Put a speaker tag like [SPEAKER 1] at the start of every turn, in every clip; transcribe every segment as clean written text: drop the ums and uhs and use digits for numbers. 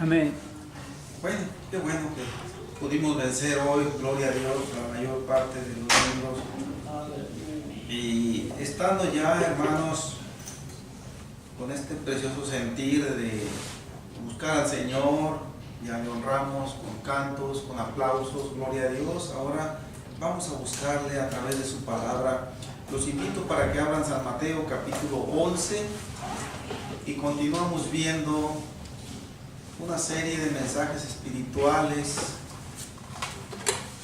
[SPEAKER 1] Amén.
[SPEAKER 2] Bueno, qué bueno que pudimos vencer hoy, gloria a Dios, la mayor parte de los miembros. Y estando ya, hermanos, con este precioso sentir de buscar al Señor, ya le honramos con cantos, con aplausos, gloria a Dios. Ahora vamos a buscarle a través de su palabra. Los invito para que abran San Mateo capítulo 11 y continuamos viendo una serie de mensajes espirituales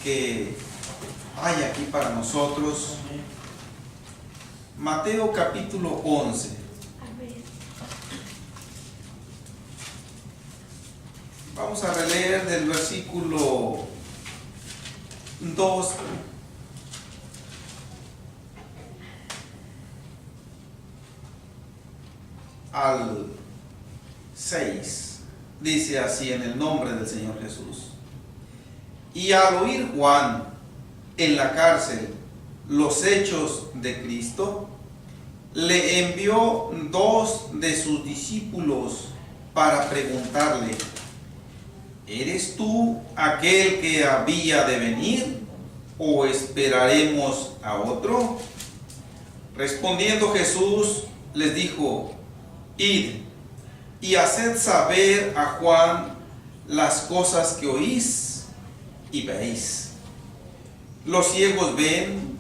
[SPEAKER 2] que hay aquí para nosotros. Mateo capítulo 11. Vamos a releer del versículo 2 al 6. Dice así en el nombre del Señor Jesús. Y al oír Juan en la cárcel los hechos de Cristo, le envió 2 de sus discípulos para preguntarle: ¿eres tú aquel que había de venir, o esperaremos a otro? Respondiendo Jesús les dijo: id y haced saber a Juan las cosas que oís y veis. Los ciegos ven,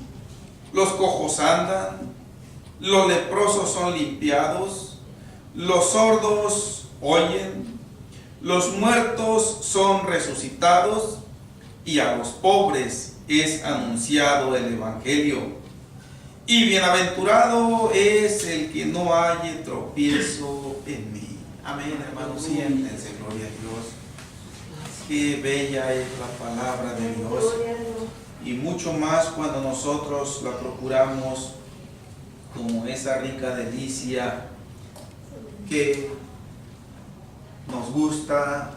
[SPEAKER 2] los cojos andan, los leprosos son limpiados, los sordos oyen, los muertos son resucitados, y a los pobres es anunciado el Evangelio. Y bienaventurado es el que no halle tropiezo en mí. Amén, hermanos, siéntense, gloria a Dios. Qué bella es la palabra de Dios, y mucho más cuando nosotros la procuramos como esa rica delicia que nos gusta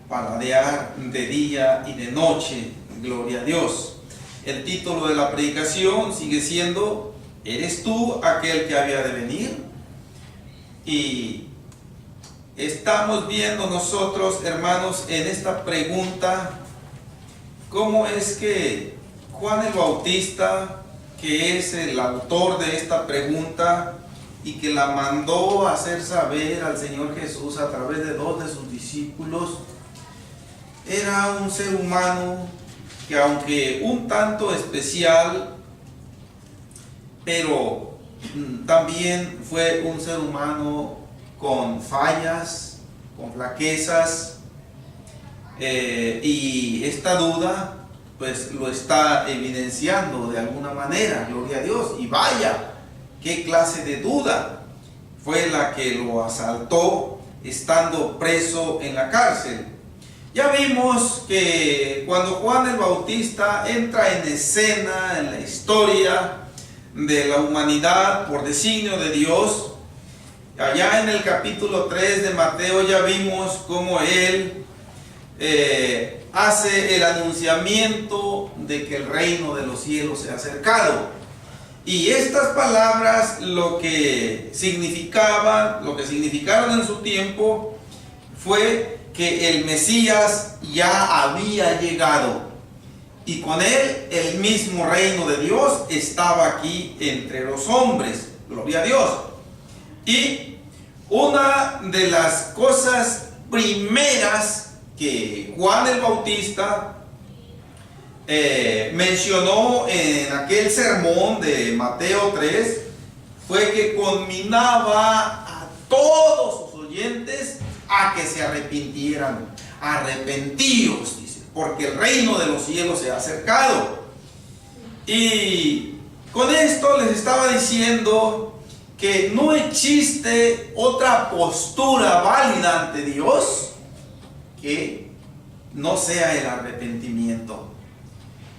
[SPEAKER 2] paladear de día y de noche. Gloria a Dios. El título de la predicación sigue siendo: ¿eres tú aquel que había de venir? Y estamos viendo nosotros, hermanos, en esta pregunta, cómo es que Juan el Bautista, que es el autor de esta pregunta y que la mandó a hacer saber al Señor Jesús a través de 2 de sus discípulos, era un ser humano que, aunque un tanto especial, pero también fue un ser humano con fallas, con flaquezas, y esta duda pues lo está evidenciando de alguna manera, gloria a Dios. Y vaya, qué clase de duda fue la que lo asaltó estando preso en la cárcel. Ya vimos que cuando Juan el Bautista entra en escena en la historia de la humanidad por designio de Dios, allá en el capítulo 3 de Mateo ya vimos cómo él hace el anunciamiento de que el reino de los cielos se ha acercado. Y estas palabras lo que significaron en su tiempo fue que el Mesías ya había llegado, y con él el mismo reino de Dios estaba aquí entre los hombres. Gloria a Dios. Y una de las cosas primeras que Juan el Bautista mencionó en aquel sermón de Mateo 3 fue que conminaba a todos sus oyentes a que se arrepintieran. Arrepentíos, dice, porque el reino de los cielos se ha acercado. Y con esto les estaba diciendo que no existe otra postura válida ante Dios que no sea el arrepentimiento.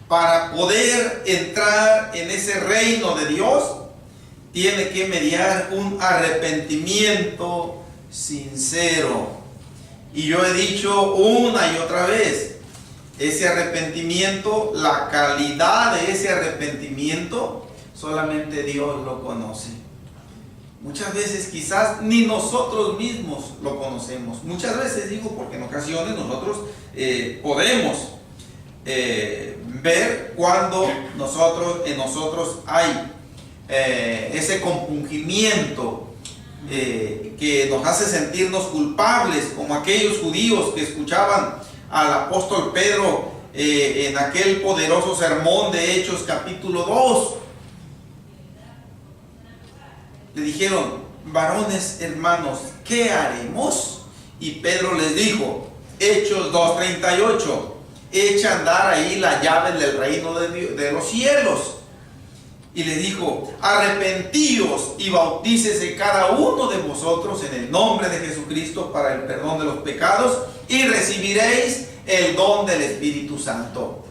[SPEAKER 2] Para poder entrar en ese reino de Dios, tiene que mediar un arrepentimiento sincero. Y yo he dicho una y otra vez, ese arrepentimiento, la calidad de ese arrepentimiento, solamente Dios lo conoce. muchas veces quizás ni nosotros mismos lo conocemos. Muchas veces digo porque en ocasiones nosotros podemos ver cuando en nosotros hay ese compungimiento que nos hace sentirnos culpables, como aquellos judíos que escuchaban al apóstol Pedro en aquel poderoso sermón de Hechos capítulo 2. Le dijeron: varones hermanos, ¿qué haremos? Y Pedro les dijo, Hechos 2:38, echa a andar ahí la llave del reino de los cielos. Y le dijo: arrepentíos y bautícese cada uno de vosotros en el nombre de Jesucristo para el perdón de los pecados, y recibiréis el don del Espíritu Santo.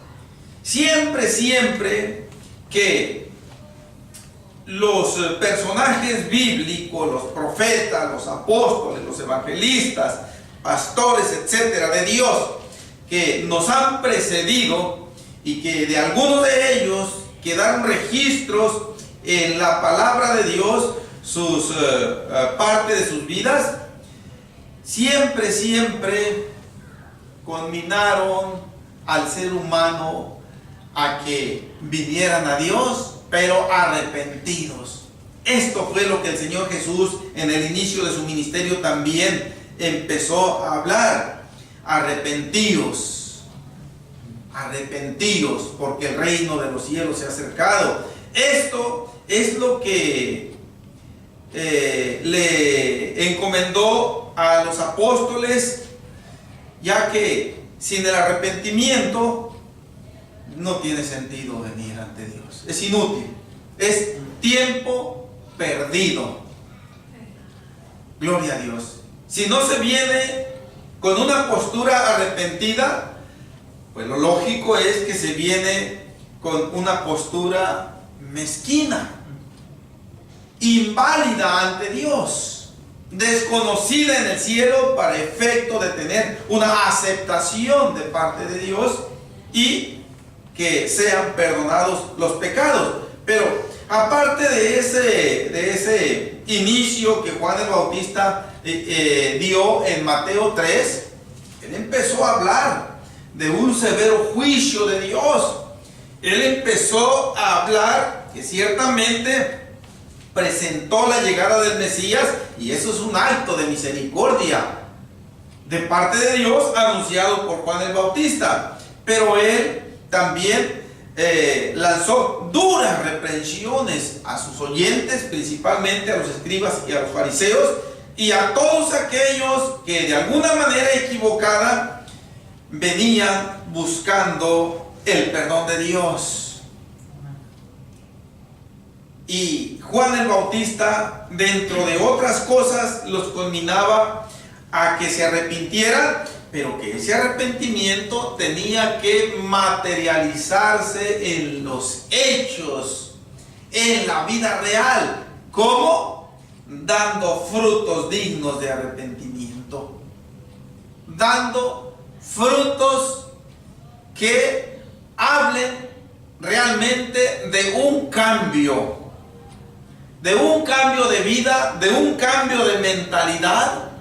[SPEAKER 2] Siempre que los personajes bíblicos, los profetas, los apóstoles, los evangelistas, pastores, etcétera, de Dios, que nos han precedido y que de algunos de ellos quedaron registros en la palabra de Dios, parte de sus vidas, siempre conminaron al ser humano a que vinieran a Dios, pero arrepentidos. Esto fue lo que el Señor Jesús en el inicio de su ministerio también empezó a hablar. Arrepentíos, porque el reino de los cielos se ha acercado. Esto es lo que le encomendó a los apóstoles, ya que sin el arrepentimiento no tiene sentido venir ante Dios. Es inútil, es tiempo perdido. Gloria a Dios. Si no se viene con una postura arrepentida, pues lo lógico es que se viene con una postura mezquina, inválida ante Dios, desconocida en el cielo para efecto de tener una aceptación de parte de Dios y que sean perdonados los pecados. Pero aparte de ese inicio que Juan el Bautista dio en Mateo 3, él empezó a hablar de un severo juicio de Dios. Él empezó a hablar que ciertamente presentó la llegada del Mesías, y eso es un acto de misericordia de parte de Dios anunciado por Juan el Bautista. Pero él también lanzó duras reprensiones a sus oyentes, principalmente a los escribas y a los fariseos, y a todos aquellos que de alguna manera equivocada venían buscando el perdón de Dios. Y Juan el Bautista, dentro de otras cosas, los conminaba a que se arrepintieran, pero que ese arrepentimiento tenía que materializarse en los hechos, en la vida real. ¿Cómo? Dando frutos dignos de arrepentimiento, dando frutos que hablen realmente de un cambio de vida, de un cambio de mentalidad,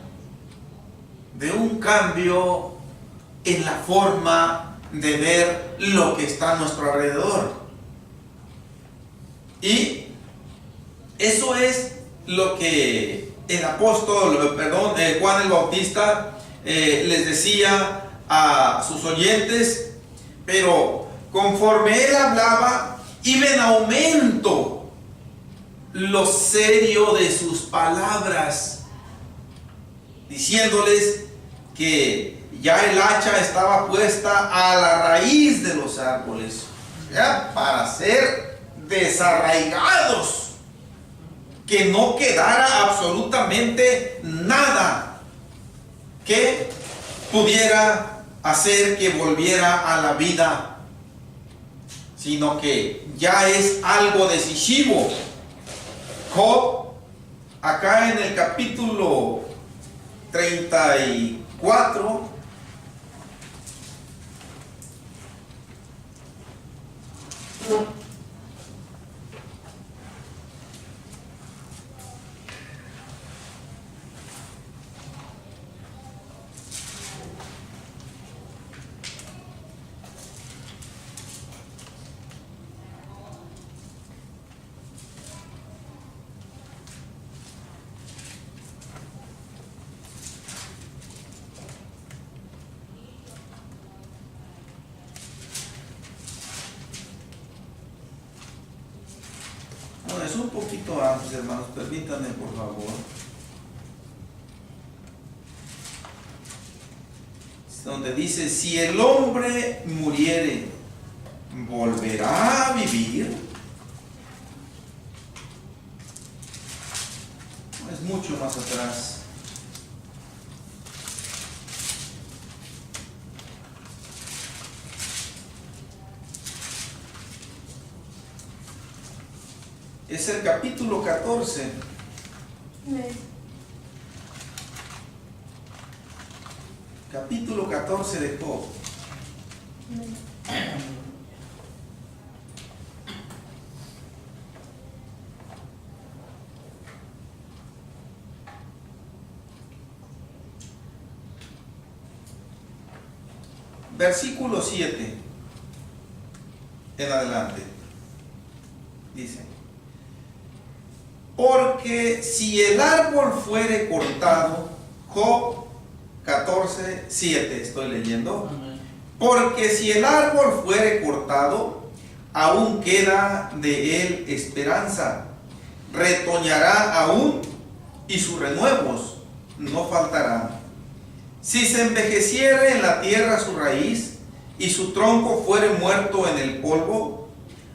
[SPEAKER 2] de un cambio en la forma de ver lo que está a nuestro alrededor. Y eso es lo que el apóstol, Juan el Bautista les decía a sus oyentes. Pero conforme él hablaba, iba en aumento lo serio de sus palabras, diciéndoles que ya el hacha estaba puesta a la raíz de los árboles, ¿ya? Para ser desarraigados, que no quedara absolutamente nada que pudiera hacer que volviera a la vida, sino que ya es algo decisivo. Job, acá en el capítulo 34, poquito antes, hermanos, permítanme, por favor. Donde dice, si el hombre muriere, ¿volverá a vivir? Es mucho más atrás. Es el capítulo 14. Capítulo 14 de Job. Versículo 7 en adelante. Dice: porque si el árbol fuere cortado, Job 14, 7 estoy leyendo. Porque si el árbol fuere cortado, aún queda de él esperanza. Retoñará aún y sus renuevos no faltarán. Si se envejeciere en la tierra su raíz y su tronco fuere muerto en el polvo,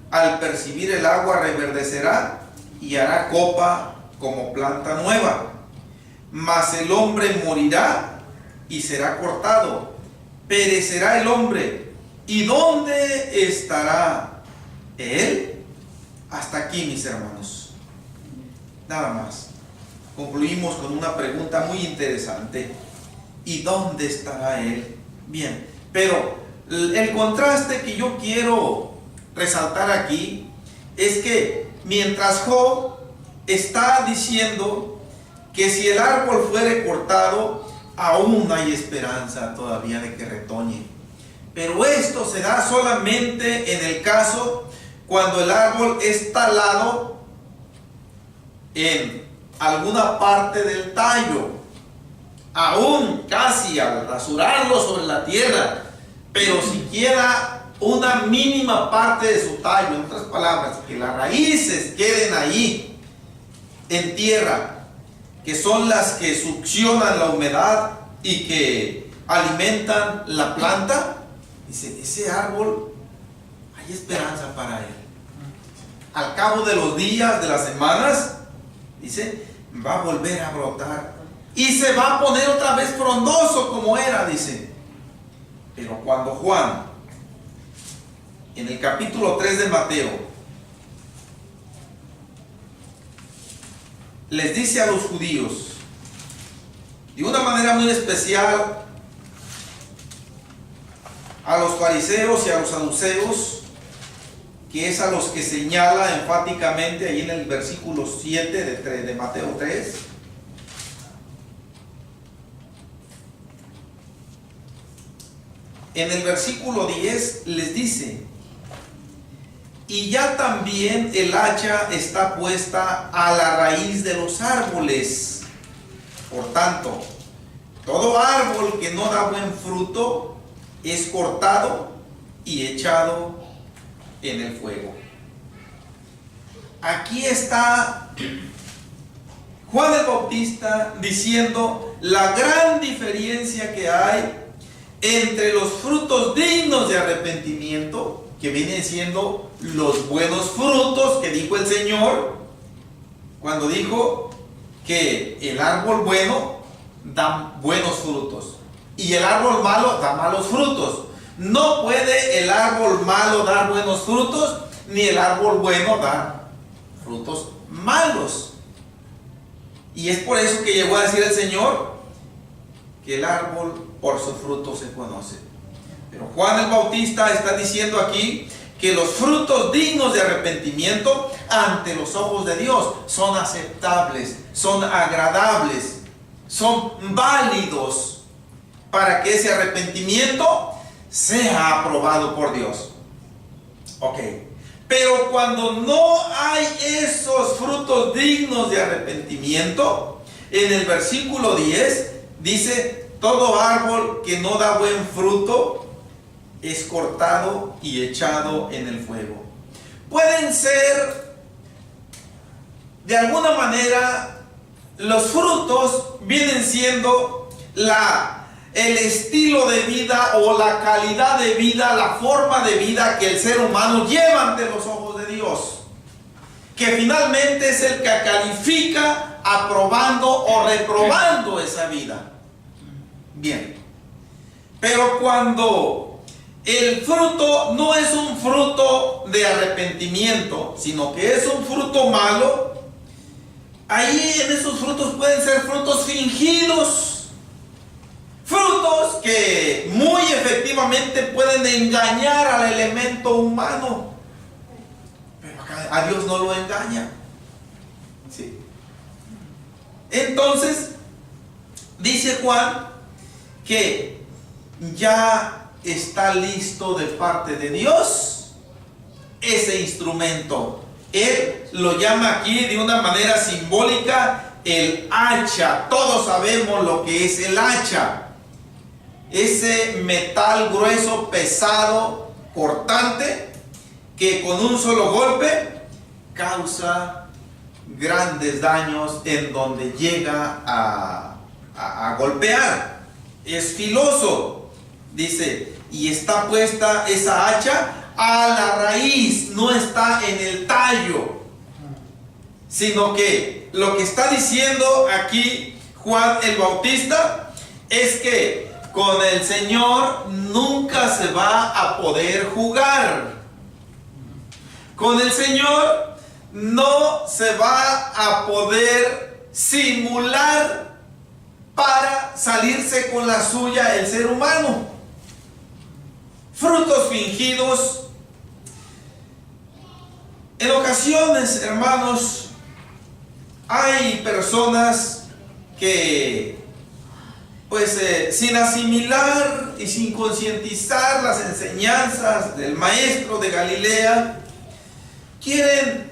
[SPEAKER 2] al percibir el agua reverdecerá y hará copa como planta nueva. Mas el hombre morirá y será cortado, perecerá el hombre. ¿Y dónde estará él? Hasta aquí, mis hermanos. Nada más. Concluimos con una pregunta muy interesante. ¿Y dónde estará él? Bien, pero el contraste que yo quiero resaltar aquí es que mientras Job está diciendo que si el árbol fuere cortado, aún hay esperanza todavía de que retoñe. Pero esto se da solamente en el caso cuando el árbol es talado en alguna parte del tallo, aún casi al rasurarlo sobre la tierra, pero si queda una mínima parte de su tallo, en otras palabras, que las raíces queden ahí en tierra, que son las que succionan la humedad y que alimentan la planta, dice, ese árbol hay esperanza para él. Al cabo de los días, de las semanas, dice, va a volver a brotar y se va a poner otra vez frondoso como era, dice. Pero cuando Juan, en el capítulo 3 de Mateo, les dice a los judíos, de una manera muy especial, a los fariseos y a los saduceos, que es a los que señala enfáticamente ahí en el versículo 7 de Mateo 3, en el versículo 10 les dice, y ya también el hacha está puesta a la raíz de los árboles. Por tanto, todo árbol que no da buen fruto es cortado y echado en el fuego. Aquí está Juan el Bautista diciendo la gran diferencia que hay entre los frutos dignos de arrepentimiento, que vienen siendo los buenos frutos que dijo el Señor cuando dijo que el árbol bueno da buenos frutos y el árbol malo da malos frutos. No puede el árbol malo dar buenos frutos, ni el árbol bueno dar frutos malos. Y es por eso que llegó a decir el Señor que el árbol por sus frutos se conoce. Pero Juan el Bautista está diciendo aquí que los frutos dignos de arrepentimiento ante los ojos de Dios son aceptables, son agradables, son válidos para que ese arrepentimiento sea aprobado por Dios. Ok, pero cuando no hay esos frutos dignos de arrepentimiento, en el versículo 10 dice, todo árbol que no da buen fruto es cortado y echado en el fuego. Pueden ser de alguna manera, los frutos vienen siendo el estilo de vida o la calidad de vida, la forma de vida que el ser humano lleva ante los ojos de Dios, que finalmente es el que califica aprobando o reprobando esa vida. Bien, pero cuando el fruto no es un fruto de arrepentimiento, sino que es un fruto malo, ahí en esos frutos pueden ser frutos fingidos, frutos que muy efectivamente pueden engañar al elemento humano, pero acá a Dios no lo engaña. ¿Sí? Entonces, dice Juan que ya está listo de parte de Dios ese instrumento. Él lo llama aquí de una manera simbólica el hacha. Todos sabemos lo que es el hacha. Ese metal grueso, pesado, cortante, que con un solo golpe causa grandes daños en donde llega a golpear. Es filoso, dice, y está puesta esa hacha a la raíz, no está en el tallo, sino que lo que está diciendo aquí Juan el Bautista es que con el Señor nunca se va a poder jugar. Con el Señor no se va a poder simular para salirse con la suya el ser humano. Frutos fingidos. En ocasiones, hermanos, hay personas que, pues, sin asimilar y sin concientizar las enseñanzas del maestro de Galilea, quieren,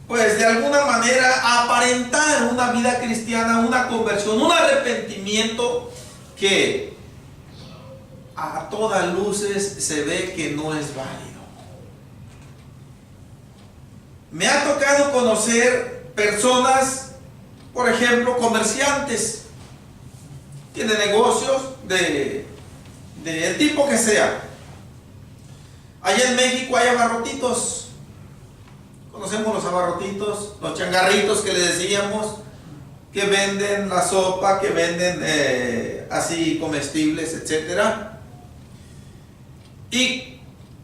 [SPEAKER 2] pues, de alguna manera aparentar una vida cristiana, una conversión, un arrepentimiento que a todas luces se ve que no es válido. Me ha tocado conocer personas, por ejemplo, comerciantes, tienen negocios del tipo que sea. Allá en México hay abarrotitos. Conocemos los abarrotitos, los changarritos que le decíamos, que venden la sopa, que venden así comestibles, etcétera.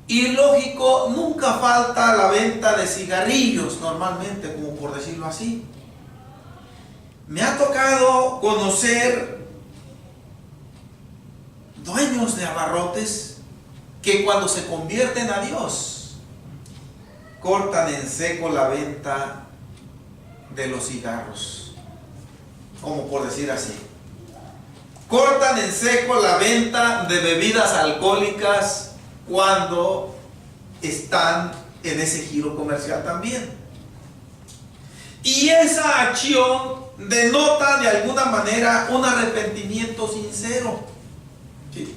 [SPEAKER 2] Y lógico, nunca falta la venta de cigarrillos, normalmente, como por decirlo así. Me ha tocado conocer dueños de abarrotes que cuando se convierten a Dios, cortan en seco la venta de los cigarros, como por decir así. Cortan en seco la venta de bebidas alcohólicas cuando están en ese giro comercial también. Y esa acción denota de alguna manera un arrepentimiento sincero. ¿Sí?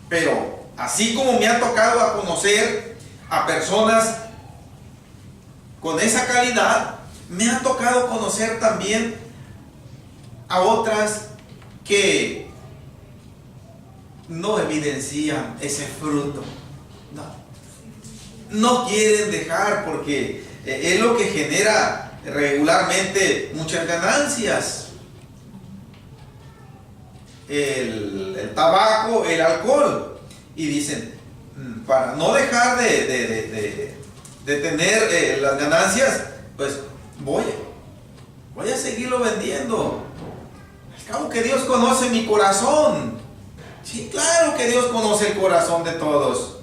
[SPEAKER 2] Pero así como me ha tocado a conocer a personas con esa calidad, me ha tocado conocer también a otras que no evidencian ese fruto. No quieren dejar porque es lo que genera regularmente muchas ganancias. El tabaco, el alcohol. Y dicen, para no dejar de tener las ganancias, pues voy a seguirlo vendiendo. Al cabo que Dios conoce mi corazón. Sí, claro que Dios conoce el corazón de todos.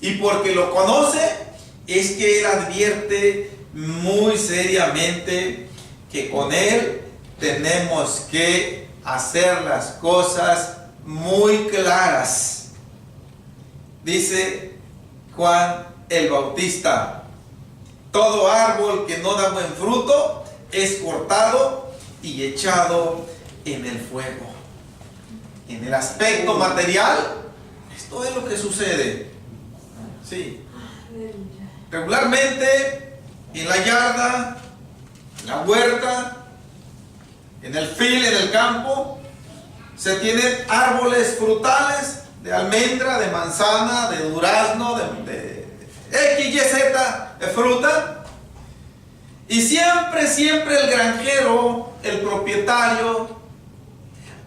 [SPEAKER 2] Y porque lo conoce, es que Él advierte muy seriamente que con Él tenemos que hacer las cosas muy claras. Dice Juan el Bautista: todo árbol que no da buen fruto es cortado y echado en el fuego. En el aspecto material, esto es lo que sucede. Sí. Regularmente en la yarda, en la huerta, en el field, en el campo, se tienen árboles frutales de almendra, de manzana, de durazno, de X, Y, Z, de fruta. Y siempre el granjero, el propietario,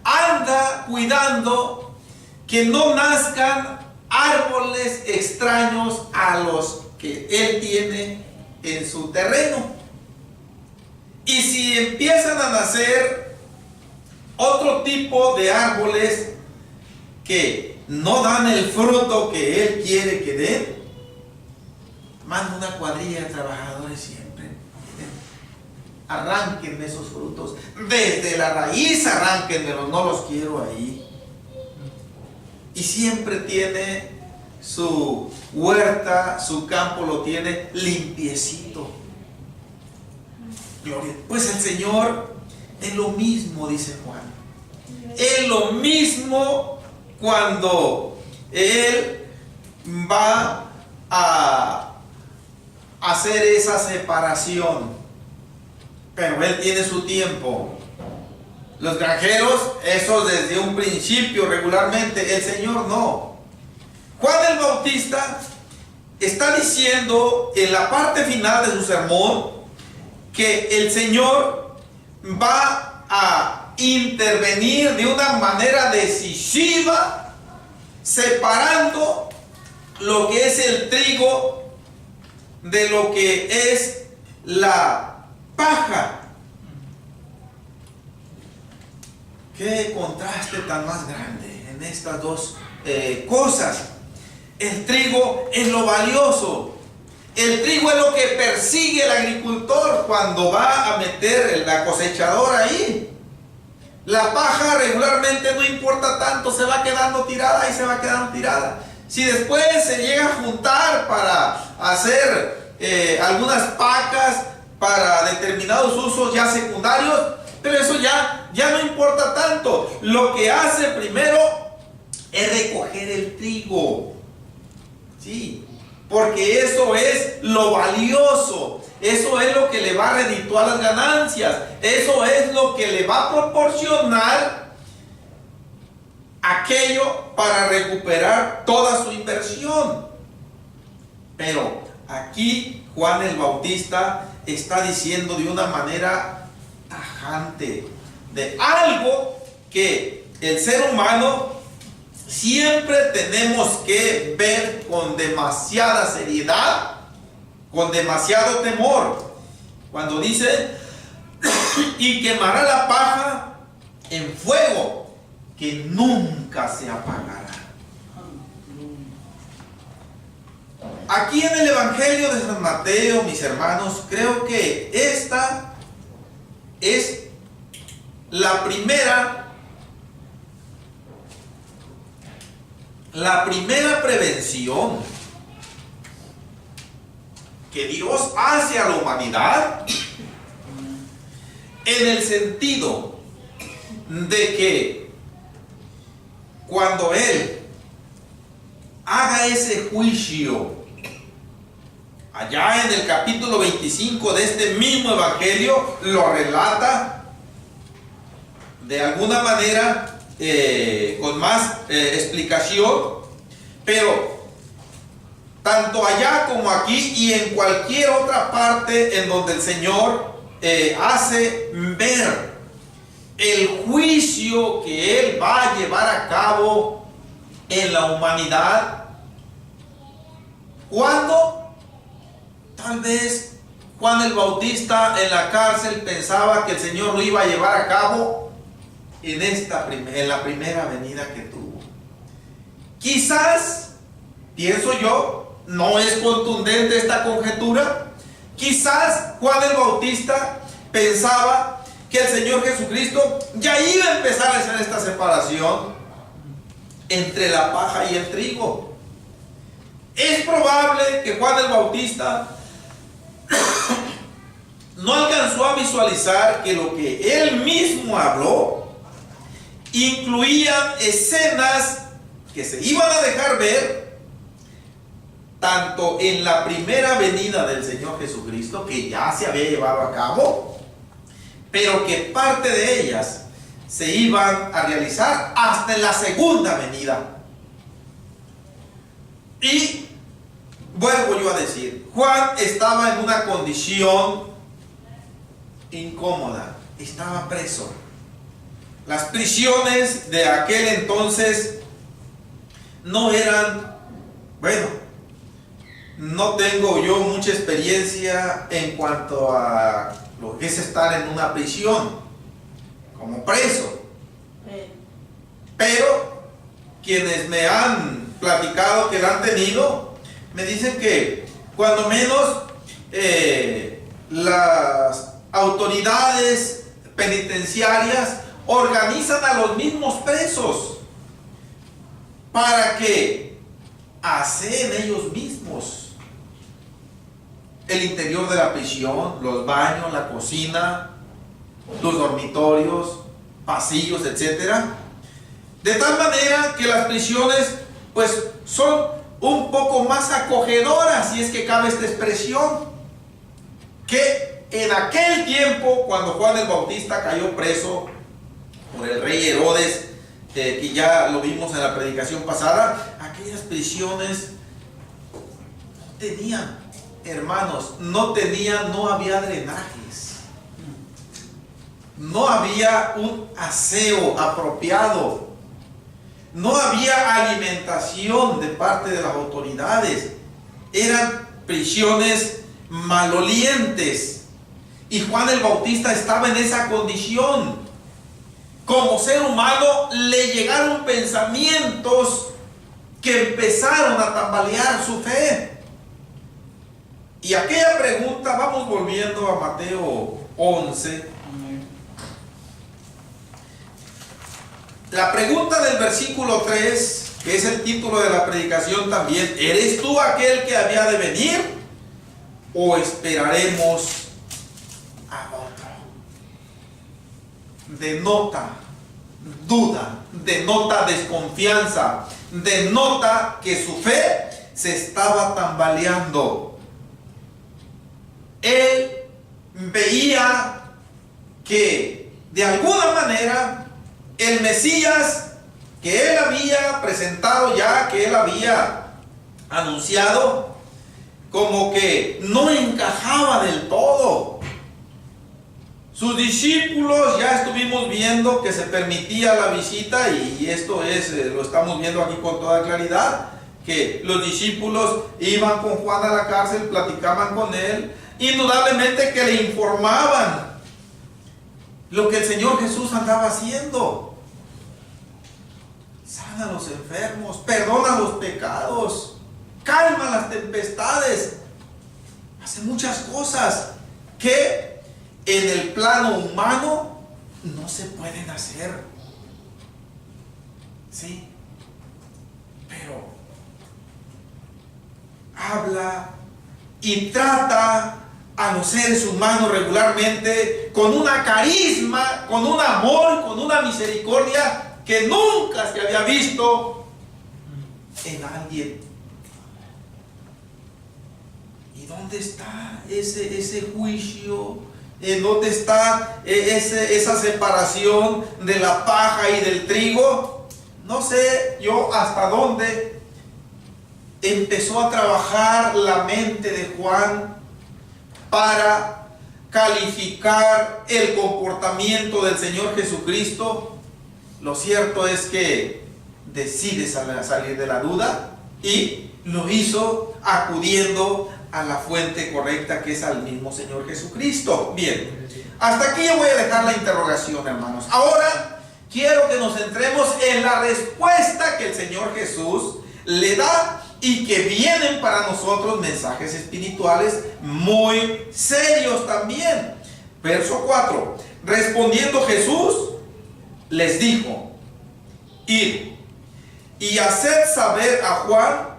[SPEAKER 2] anda cuidando que no nazcan árboles extraños a los que él tiene en su terreno. Y si empiezan a nacer otro tipo de árboles que no dan el fruto que él quiere que den, manda una cuadrilla de trabajadores siempre. Arránquenme esos frutos. Desde la raíz arránquenmelos, no los quiero ahí. Y siempre tiene su huerta, su campo lo tiene limpiecito. Gloria. Pues el Señor es lo mismo, dice Juan. Es lo mismo cuando Él va a hacer esa separación. Pero Él tiene su tiempo. Los granjeros, esos desde un principio regularmente, el Señor no. Juan el Bautista está diciendo en la parte final de su sermón que el Señor va a intervenir de una manera decisiva, separando lo que es el trigo de lo que es la paja. Qué contraste tan más grande en estas dos cosas. El trigo es lo valioso. El trigo es lo que persigue el agricultor cuando va a meter la cosechadora ahí. La paja regularmente no importa tanto, se va quedando tirada y se va quedando tirada. Si después se llega a juntar para hacer algunas pacas para determinados usos ya secundarios, pero eso ya no importa tanto. Lo que hace primero es recoger el trigo. Sí, porque eso es lo valioso. Eso es lo que le va a redituar las ganancias. Eso es lo que le va a proporcionar aquello para recuperar toda su inversión. Pero aquí Juan el Bautista está diciendo de una manera tajante de algo que el ser humano siempre tenemos que ver con demasiada seriedad, con demasiado temor. Cuando dice y quemará la paja en fuego que nunca se apagará. Aquí en el Evangelio de San Mateo, mis hermanos, creo que esta es la primera prevención que Dios hace a la humanidad, en el sentido de que cuando Él haga ese juicio, allá en el capítulo 25 de este mismo Evangelio, lo relata de alguna manera con más explicación, pero tanto allá como aquí y en cualquier otra parte en donde el Señor hace ver el juicio que Él va a llevar a cabo en la humanidad. ¿Cuándo? Tal vez Juan el Bautista en la cárcel pensaba que el Señor lo iba a llevar a cabo en la primera venida que tuvo. Quizás, pienso yo, no es contundente esta conjetura, quizás Juan el Bautista pensaba que el Señor Jesucristo ya iba a empezar a hacer esta separación entre la paja y el trigo. Es probable que Juan el Bautista no alcanzó a visualizar que lo que él mismo habló incluía escenas que se iban a dejar ver tanto en la primera venida del Señor Jesucristo, que ya se había llevado a cabo, pero que parte de ellas se iban a realizar hasta en la segunda venida. Y vuelvo yo a decir, Juan estaba en una condición incómoda, estaba preso. Las prisiones de aquel entonces no eran, bueno, no tengo yo mucha experiencia en cuanto a lo que es estar en una prisión como preso, pero quienes me han platicado que la han tenido, me dicen que cuando menos las autoridades penitenciarias organizan a los mismos presos para que aseen ellos mismos el interior de la prisión, los baños, la cocina, los dormitorios, pasillos, etcétera, de tal manera que las prisiones pues son un poco más acogedoras, si es que cabe esta expresión, que en aquel tiempo cuando Juan el Bautista cayó preso por el rey Herodes, que ya lo vimos en la predicación pasada, aquellas prisiones tenían, hermanos, no había drenajes, no había un aseo apropiado, no había alimentación de parte de las autoridades, eran prisiones malolientes, y Juan el Bautista estaba en esa condición. Como ser humano le llegaron pensamientos que empezaron a tambalear su fe. Y aquella pregunta, vamos volviendo a Mateo 11. La pregunta del versículo 3, que es el título de la predicación también: ¿eres tú aquel que había de venir o esperaremos a otro? Denota duda, denota desconfianza, denota que su fe se estaba tambaleando. Él veía que de alguna manera el Mesías que él había presentado ya, que él había anunciado, como que no encajaba del todo. Sus discípulos, ya estuvimos viendo que se permitía la visita, y esto es, lo estamos viendo aquí con toda claridad, que los discípulos iban con Juan a la cárcel, platicaban con él, indudablemente que le informaban lo que el Señor Jesús andaba haciendo. Sana a los enfermos, perdona los pecados, calma las tempestades, hace muchas cosas que en el plano humano no se pueden hacer. Sí, pero habla y trata a los seres humanos regularmente con una carisma, con un amor, con una misericordia que nunca se había visto en alguien. ¿Y dónde está ese juicio? ¿Dónde está esa separación de la paja y del trigo? No sé yo hasta dónde empezó a trabajar la mente de Juan para calificar el comportamiento del Señor Jesucristo. Lo cierto es que decide salir de la duda y lo hizo acudiendo a la fuente correcta, que es al mismo Señor Jesucristo. Bien, hasta aquí yo voy a dejar la interrogación, hermanos. Ahora quiero que nos centremos en la respuesta que el Señor Jesús le da, y que vienen para nosotros mensajes espirituales muy serios también. Verso 4: respondiendo Jesús les dijo: id y haced saber a Juan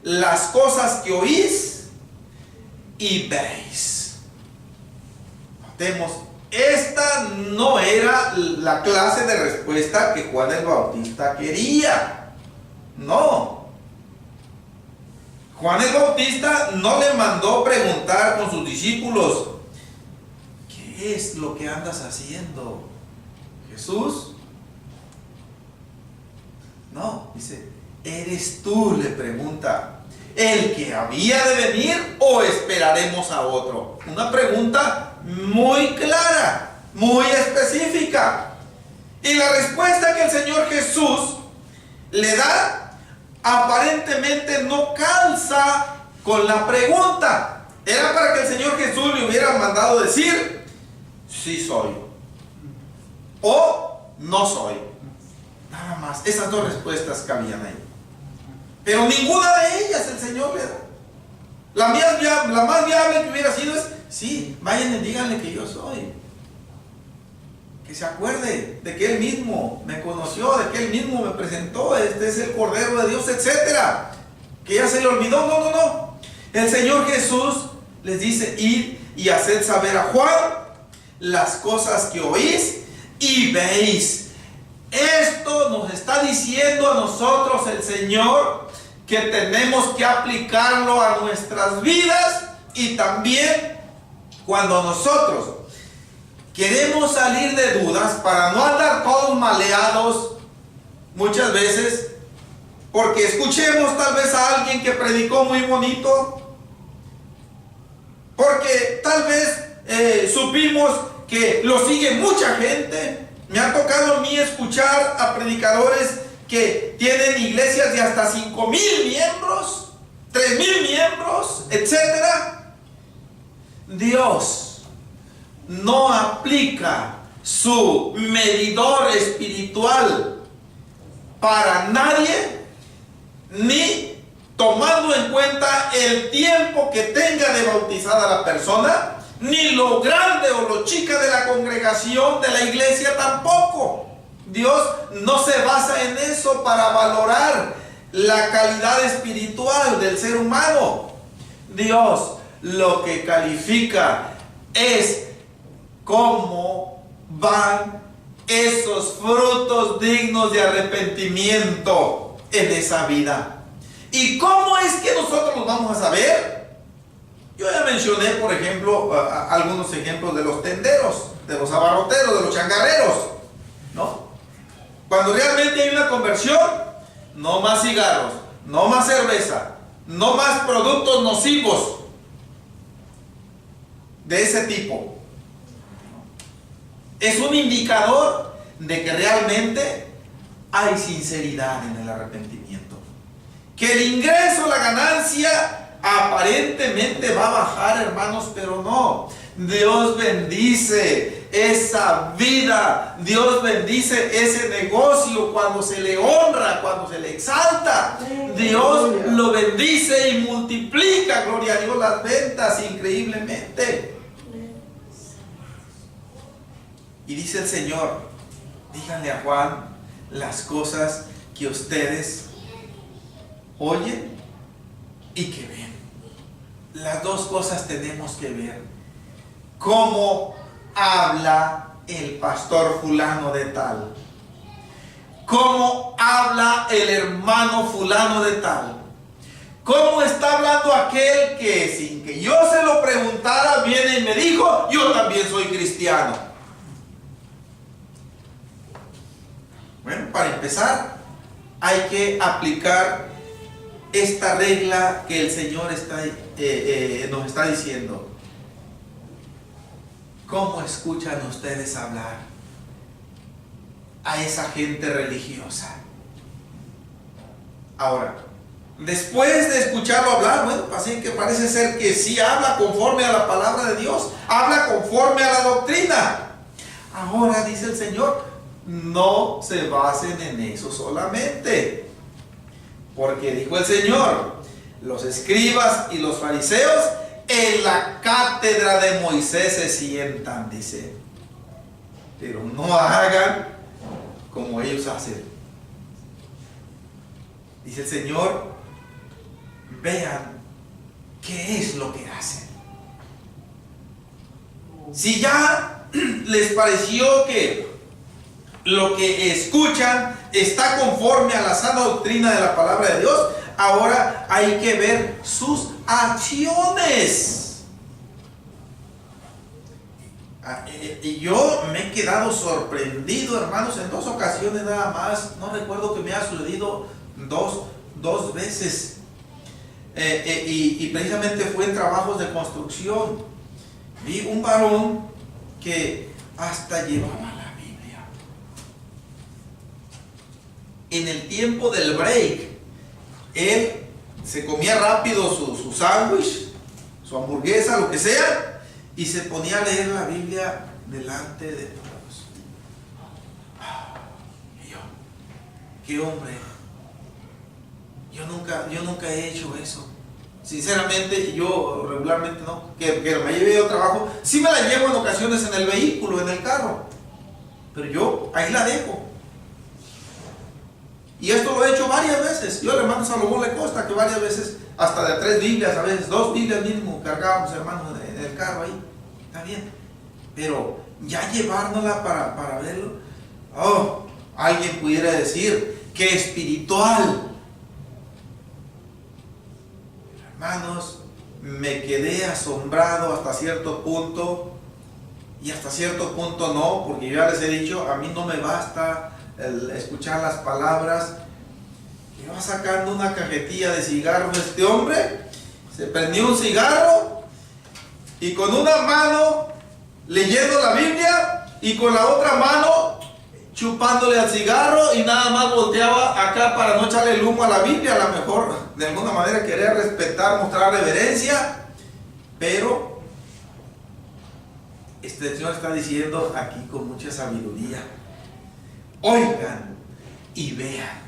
[SPEAKER 2] las cosas que oís y veis. Notemos, esta no era la clase de respuesta que Juan el Bautista quería. No. Juan el Bautista no le mandó preguntar con sus discípulos: ¿qué es lo que andas haciendo, Jesús? No, dice: ¿eres tú, le pregunta, el que había de venir o esperaremos a otro? Una pregunta muy clara, muy específica. Y la respuesta que el Señor Jesús le da aparentemente no calza con la pregunta. Era para que el Señor Jesús le hubiera mandado decir: sí soy, o no soy. Nada más, esas dos respuestas cabían ahí. Pero ninguna de ellas el Señor le da. La más viable que hubiera sido es: sí, vayan y díganle que yo soy. Que se acuerde de que Él mismo me conoció, de que Él mismo me presentó, este es el Cordero de Dios, etcétera. Que ya se le olvidó. No. El Señor Jesús les dice: id y haced saber a Juan las cosas que oís y veis. Esto nos está diciendo a nosotros el Señor, que tenemos que aplicarlo a nuestras vidas. Y también cuando nosotros queremos salir de dudas, para no andar todos maleados muchas veces, porque escuchemos tal vez a alguien que predicó muy bonito, porque tal vez supimos que lo sigue mucha gente. Me ha tocado a mí escuchar a predicadores que tienen iglesias de hasta 5,000 miembros, 3,000 miembros, etcétera. Dios no aplica su medidor espiritual para nadie, ni tomando en cuenta el tiempo que tenga de bautizada la persona, ni lo grande o lo chica de la congregación de la iglesia tampoco. Dios no se basa en eso para valorar la calidad espiritual del ser humano. Dios lo que califica es cómo van esos frutos dignos de arrepentimiento en esa vida. ¿Y cómo es que nosotros los vamos a saber? Yo ya mencioné, por ejemplo, algunos ejemplos de los tenderos, de los abarroteros, de los changarreros, ¿no? Cuando realmente hay una conversión: no más cigarros, no más cerveza, no más productos nocivos de ese tipo. Es un indicador de que realmente hay sinceridad en el arrepentimiento. Que el ingreso, la ganancia, aparentemente va a bajar, hermanos, pero no. Dios bendice esa vida, Dios bendice ese negocio cuando se le honra, cuando se le exalta. Dios lo bendice y multiplica, gloria a Dios, las ventas increíblemente. Y dice el Señor: díganle a Juan las cosas que ustedes oyen y que ven. Las dos cosas tenemos que ver. ¿Cómo habla el pastor fulano de tal? ¿Cómo habla el hermano fulano de tal? ¿Cómo está hablando aquel que sin que yo se lo preguntara viene y me dijo: yo también soy cristiano? Bueno, para empezar hay que aplicar esta regla que el Señor nos está diciendo. ¿Cómo escuchan ustedes hablar a esa gente religiosa? Ahora, después de escucharlo hablar, bueno, así que parece ser que sí habla conforme a la palabra de Dios, habla conforme a la doctrina. Ahora dice el Señor: no se basen en eso solamente. Porque dijo el Señor: los escribas y los fariseos en la cátedra de Moisés se sientan, dice, pero no hagan como ellos hacen. Dice el Señor: vean qué es lo que hacen. Si ya les pareció que lo que escuchan está conforme a la sana doctrina de la palabra de Dios, ahora hay que ver sus acciones. Y yo me he quedado sorprendido, hermanos, en 2 ocasiones nada más. No recuerdo que me haya sucedido dos veces. Y precisamente fue en trabajos de construcción. Vi un varón que hasta llevaba la Biblia. En el tiempo del break, él se comía rápido su sándwich, su hamburguesa, lo que sea, y se ponía a leer la Biblia delante de todos. Y yo, qué hombre. Yo nunca he hecho eso. Sinceramente, yo regularmente no. Que me lleve yo trabajo, sí me la llevo en ocasiones en el vehículo, en el carro. Pero yo ahí la dejo. Y esto lo he hecho varias veces. Yo al hermano Salomón le consta que varias veces, hasta de 3 Biblias, a veces 2 Biblias mínimo, cargábamos, hermanos, en el carro ahí. Está bien. Pero ya llevárnosla para verlo. Oh, alguien pudiera decir que espiritual. Hermanos, me quedé asombrado hasta cierto punto, y hasta cierto punto no, porque yo ya les he dicho, a mí no me basta el escuchar las palabras. Que va sacando una cajetilla de cigarros este hombre, se prendió un cigarro y con una mano leyendo la Biblia y con la otra mano chupándole al cigarro, y nada más volteaba acá para no echarle el humo a la Biblia. A lo mejor de alguna manera quería respetar, mostrar reverencia, pero este Señor está diciendo aquí con mucha sabiduría: oigan y vean.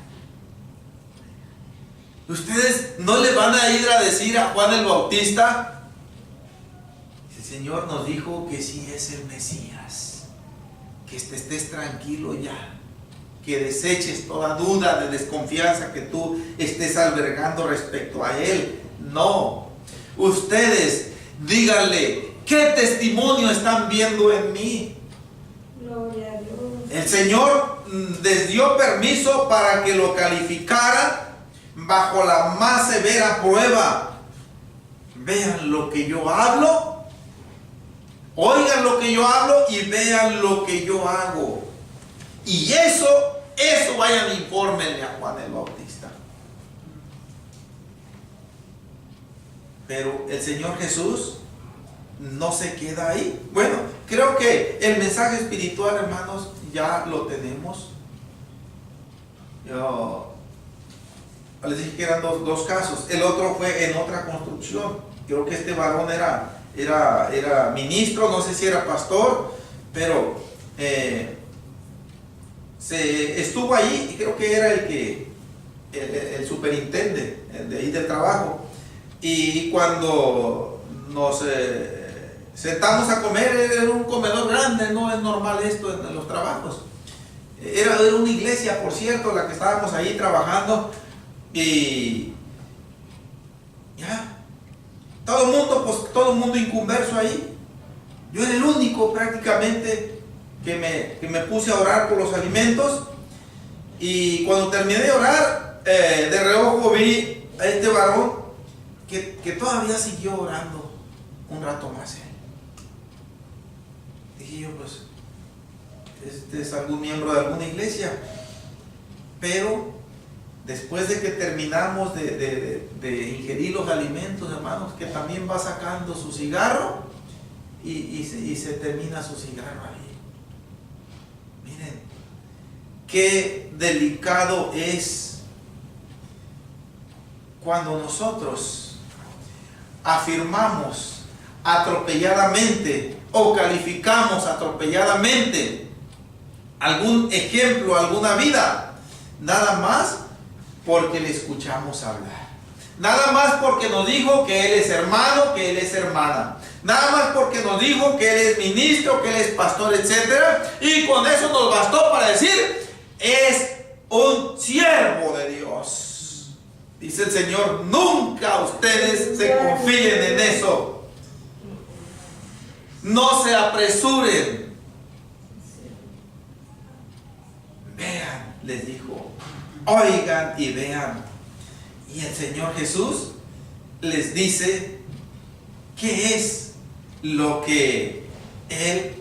[SPEAKER 2] Ustedes no le van a ir a decir a Juan el Bautista: el Señor nos dijo que sí es el Mesías, que estés tranquilo ya, que deseches toda duda de desconfianza que tú estés albergando respecto a Él. No, ustedes díganle: ¿qué testimonio están viendo en mí?
[SPEAKER 1] Gloria a Dios.
[SPEAKER 2] El Señor les dio permiso para que lo calificaran bajo la más severa prueba. Vean lo que yo hablo, oigan lo que yo hablo y vean lo que yo hago. Y eso vayan e infórmenle a Juan el Bautista. Pero el Señor Jesús no se queda ahí. Bueno, creo que el mensaje espiritual, hermanos, ya lo tenemos. Yo les dije que eran dos casos. El otro fue en otra construcción. Creo que este varón era ministro, no sé si era pastor, pero estuvo ahí, y creo que era el superintendente de ahí del trabajo. Y cuando nos sentamos a comer, era un comedor grande, no es normal esto en los trabajos. Era una iglesia, por cierto, la que estábamos ahí trabajando. Y ya, todo el mundo inconverso ahí. Yo era el único prácticamente que me puse a orar por los alimentos. Y cuando terminé de orar, de reojo vi a este varón que todavía siguió orando un rato más. Dije yo, pues, este es algún miembro de alguna iglesia. Pero después de que terminamos de ingerir los alimentos, hermanos, que también va sacando su cigarro y se termina su cigarro ahí. Miren, qué delicado es cuando nosotros afirmamos atropelladamente o calificamos atropelladamente algún ejemplo, alguna vida, nada más porque le escuchamos hablar, nada más porque nos dijo que él es hermano, que él es hermana, nada más porque nos dijo que él es ministro, que él es pastor, etc. Y con eso nos bastó para decir: es un siervo de Dios. Dice el Señor: nunca ustedes se confíen en eso. No se apresuren. Vean, les dijo, oigan y vean. Y el Señor Jesús les dice qué es lo que Él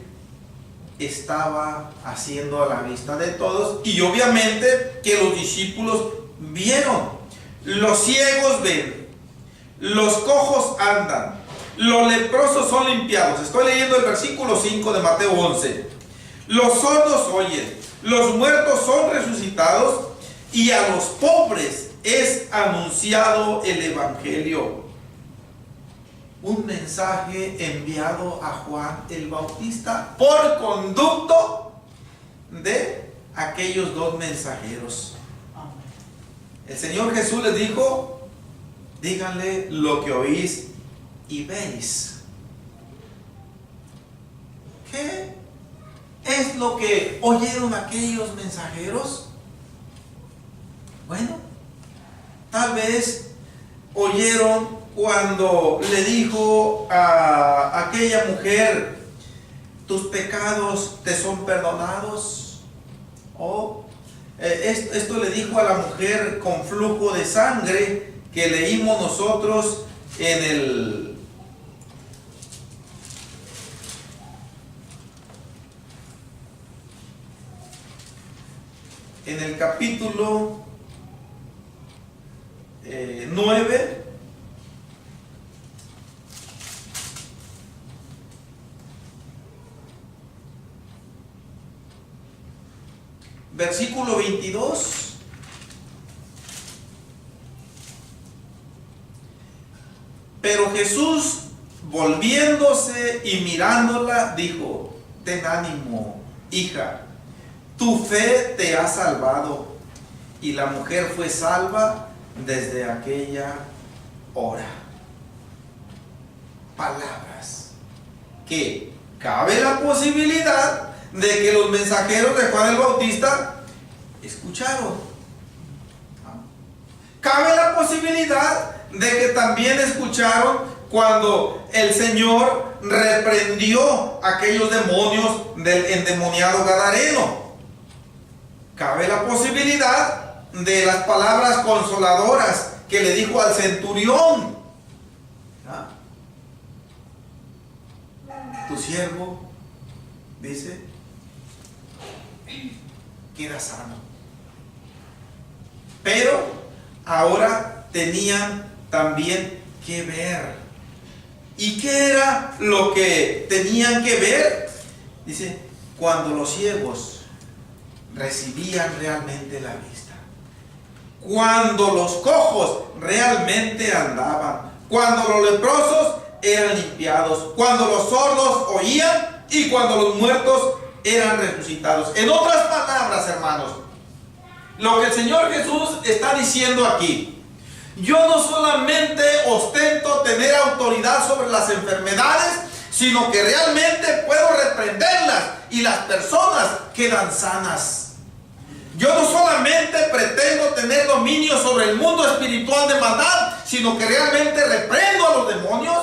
[SPEAKER 2] estaba haciendo a la vista de todos. Y obviamente que los discípulos vieron. Los ciegos ven, los cojos andan, los leprosos son limpiados. Estoy leyendo el versículo 5 de Mateo 11. Los sordos oyen, los muertos son resucitados, y a los pobres es anunciado el Evangelio. Un mensaje enviado a Juan el Bautista por conducto de aquellos dos mensajeros. El Señor Jesús les dijo: díganle lo que oís y veis. ¿Qué es lo que oyeron aquellos mensajeros? Bueno, tal vez oyeron cuando le dijo a aquella mujer: tus pecados te son perdonados. O esto le dijo a la mujer con flujo de sangre que leímos nosotros en el capítulo 9, versículo 22. Pero Jesús, volviéndose y mirándola, dijo: ten ánimo, hija, tu fe te ha salvado. Y la mujer fue salva desde aquella hora. Palabras que cabe la posibilidad de que los mensajeros de Juan el Bautista escucharon. Cabe la posibilidad de que también escucharon cuando el Señor reprendió a aquellos demonios del endemoniado gadareno. Cabe la posibilidad de las palabras consoladoras que le dijo al centurión: tu siervo, dice, queda sano. Pero ahora tenían también que ver. ¿Y qué era lo que tenían que ver? Dice: cuando los ciegos recibían realmente la vista, cuando los cojos realmente andaban, cuando los leprosos eran limpiados, cuando los sordos oían y cuando los muertos eran resucitados. En otras palabras, hermanos, lo que el Señor Jesús está diciendo aquí: yo no solamente ostento tener autoridad sobre las enfermedades, sino que realmente puedo reprenderlas y las personas quedan sanas. Yo no solamente pretendo tener dominio sobre el mundo espiritual de maldad, sino que realmente reprendo a los demonios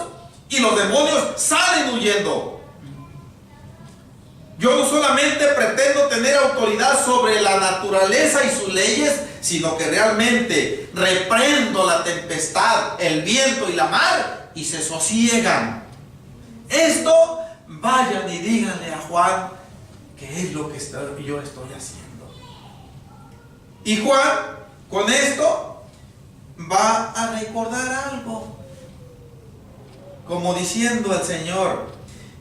[SPEAKER 2] y los demonios salen huyendo. Yo no solamente pretendo tener autoridad sobre la naturaleza y sus leyes, sino que realmente reprendo la tempestad, el viento y la mar, y se sosiegan. Esto, vayan y díganle a Juan que es lo que yo estoy haciendo. Y Juan, con esto, va a recordar algo, como diciendo al Señor: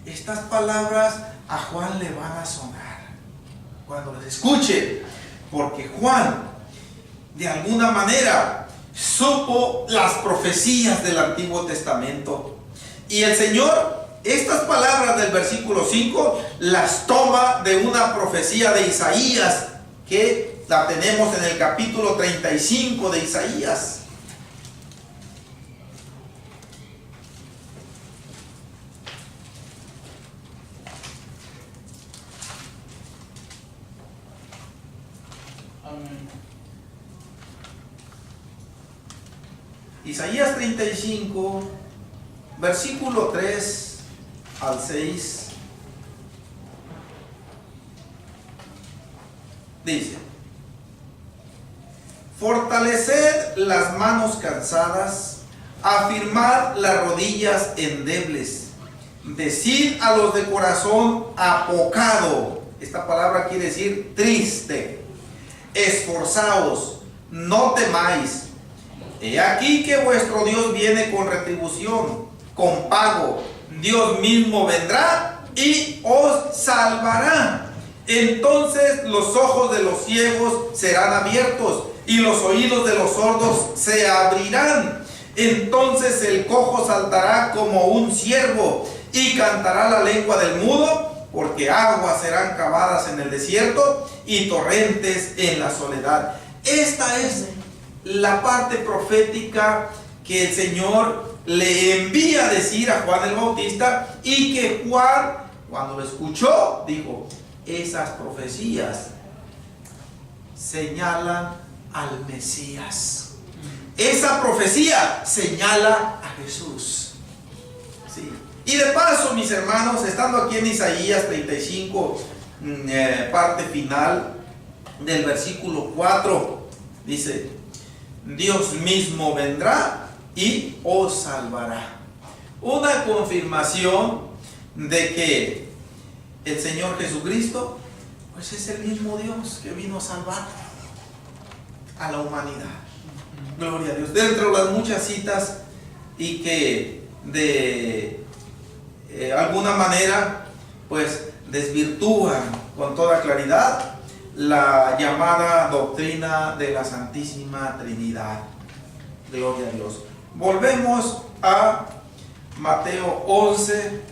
[SPEAKER 2] estas palabras a Juan le van a sonar cuando las escuche, porque Juan de alguna manera supo las profecías del Antiguo Testamento. Y el Señor, estas palabras del versículo 5 las toma de una profecía de Isaías, que la tenemos en el capítulo 35 de Isaías. Isaías 35, versículo 3 al 6, dice: fortaleced las manos cansadas, afirmad las rodillas endebles, decid a los de corazón apocado, esta palabra quiere decir triste, esforzaos, no temáis, he aquí que vuestro Dios viene con retribución, con pago, Dios mismo vendrá y os salvará. Entonces los ojos de los ciegos serán abiertos y los oídos de los sordos se abrirán. Entonces el cojo saltará como un ciervo y cantará la lengua del mudo, porque aguas serán cavadas en el desierto y torrentes en la soledad. Esta es la parte profética que el Señor le envía a decir a Juan el Bautista, y que Juan, cuando lo escuchó, dijo: esas profecías señalan al Mesías. Esa profecía señala a Jesús. Sí. Y de paso, mis hermanos, estando aquí en Isaías 35, parte final del versículo 4, dice: Dios mismo vendrá y os salvará. Una confirmación de que el Señor Jesucristo, pues es el mismo Dios que vino a salvar a la humanidad. Gloria a Dios. Dentro de las muchas citas y que de alguna manera pues desvirtúan con toda claridad la llamada doctrina de la Santísima Trinidad. Gloria a Dios. Volvemos a Mateo 11.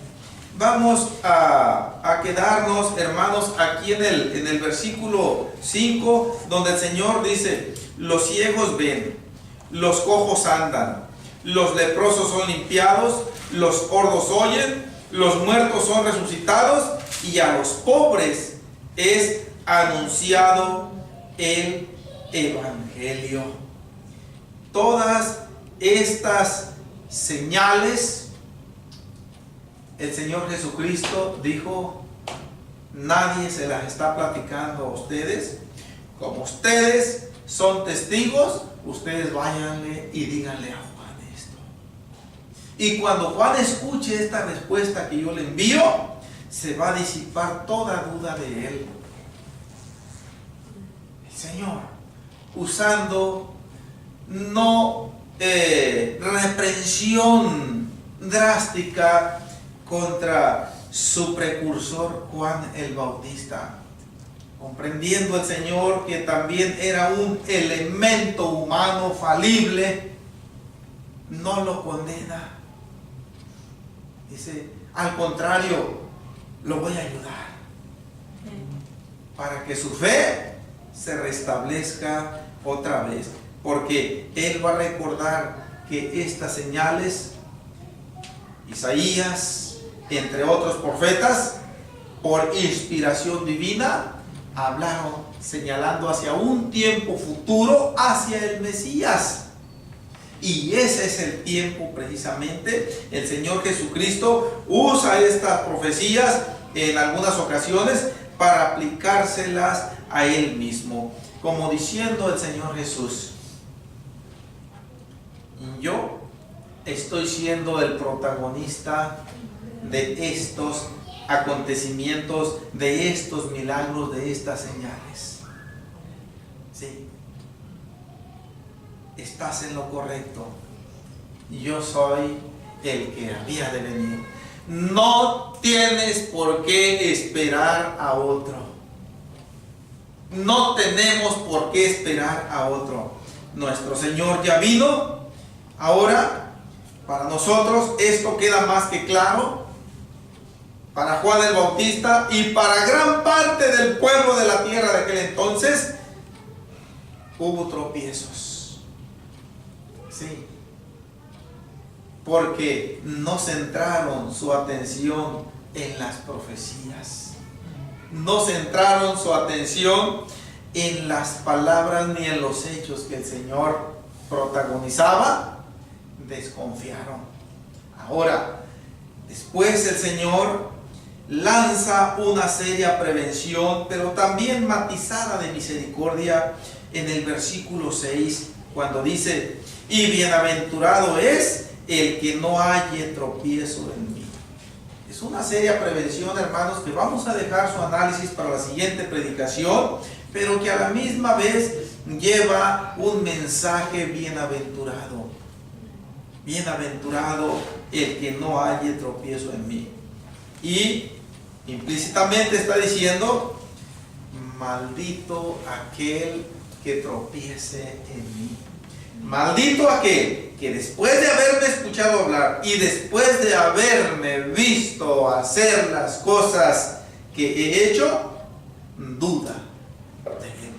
[SPEAKER 2] Vamos a quedarnos, hermanos, aquí en el versículo 5, donde el Señor dice: los ciegos ven, los cojos andan, los leprosos son limpiados, los sordos oyen, los muertos son resucitados, y a los pobres es anunciado el Evangelio. Todas estas señales, el Señor Jesucristo dijo: nadie se las está platicando a ustedes. Como ustedes son testigos, ustedes váyanle y díganle a Juan esto. Y cuando Juan escuche esta respuesta que yo le envío, se va a disipar toda duda de él. El Señor, usando no reprensión drástica contra su precursor Juan el Bautista, comprendiendo el Señor que también era un elemento humano falible, no lo condena. Dice: al contrario, lo voy a ayudar para que su fe se restablezca otra vez, porque Él va a recordar que estas señales, Isaías, entre otros profetas, por inspiración divina, hablaron señalando hacia un tiempo futuro, hacia el Mesías. Y ese es el tiempo precisamente. El Señor Jesucristo usa estas profecías en algunas ocasiones para aplicárselas a Él mismo, como diciendo el Señor Jesús: yo estoy siendo el protagonista de estos acontecimientos, de estos milagros, de estas señales. Sí, estás en lo correcto. Yo soy el que había de venir. No tienes por qué esperar a otro. No tenemos por qué esperar a otro. Nuestro Señor ya vino. Ahora, para nosotros esto queda más que claro. Para Juan el Bautista y para gran parte del pueblo de la tierra de aquel entonces, hubo tropiezos. Sí, porque no centraron su atención en las profecías, no centraron su atención en las palabras ni en los hechos que el Señor protagonizaba, desconfiaron. Ahora, después el Señor lanza una seria prevención, pero también matizada de misericordia, en el versículo 6, cuando dice, y bienaventurado es el que no halle tropiezo en mí. Es una seria prevención, hermanos, que vamos a dejar su análisis para la siguiente predicación, pero que a la misma vez lleva un mensaje bienaventurado. Bienaventurado el que no halle tropiezo en mí. Y implícitamente está diciendo, maldito aquel que tropiece en mí. Maldito aquel que después de haberme escuchado hablar y después de haberme visto hacer las cosas que he hecho, duda de él.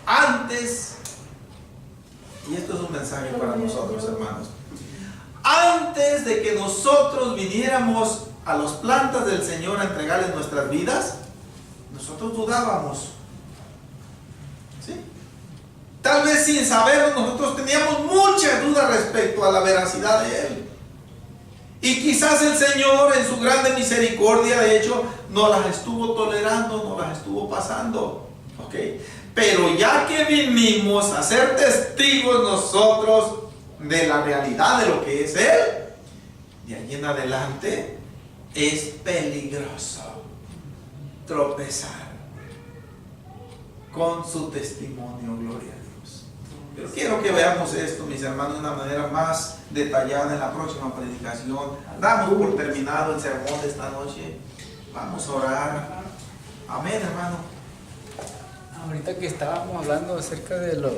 [SPEAKER 2] Antes, y esto es un mensaje para nosotros, hermanos, antes de que nosotros viniéramos a las plantas del Señor a entregarles nuestras vidas, nosotros dudábamos. ¿Sí? Tal vez sin saberlo, nosotros teníamos mucha duda respecto a la veracidad de Él. Y quizás el Señor en su grande misericordia, de hecho, nos las estuvo tolerando, nos las estuvo pasando. ¿Ok? Pero ya que vinimos a ser testigos nosotros de la realidad de lo que es Él, de ahí en adelante es peligroso tropezar con su testimonio, gloria a Dios. Pero quiero que veamos esto, mis hermanos, de una manera más detallada en la próxima predicación. Damos por terminado el sermón de esta noche. Vamos a orar. Amén, hermano.
[SPEAKER 3] Ahorita que estábamos hablando acerca de los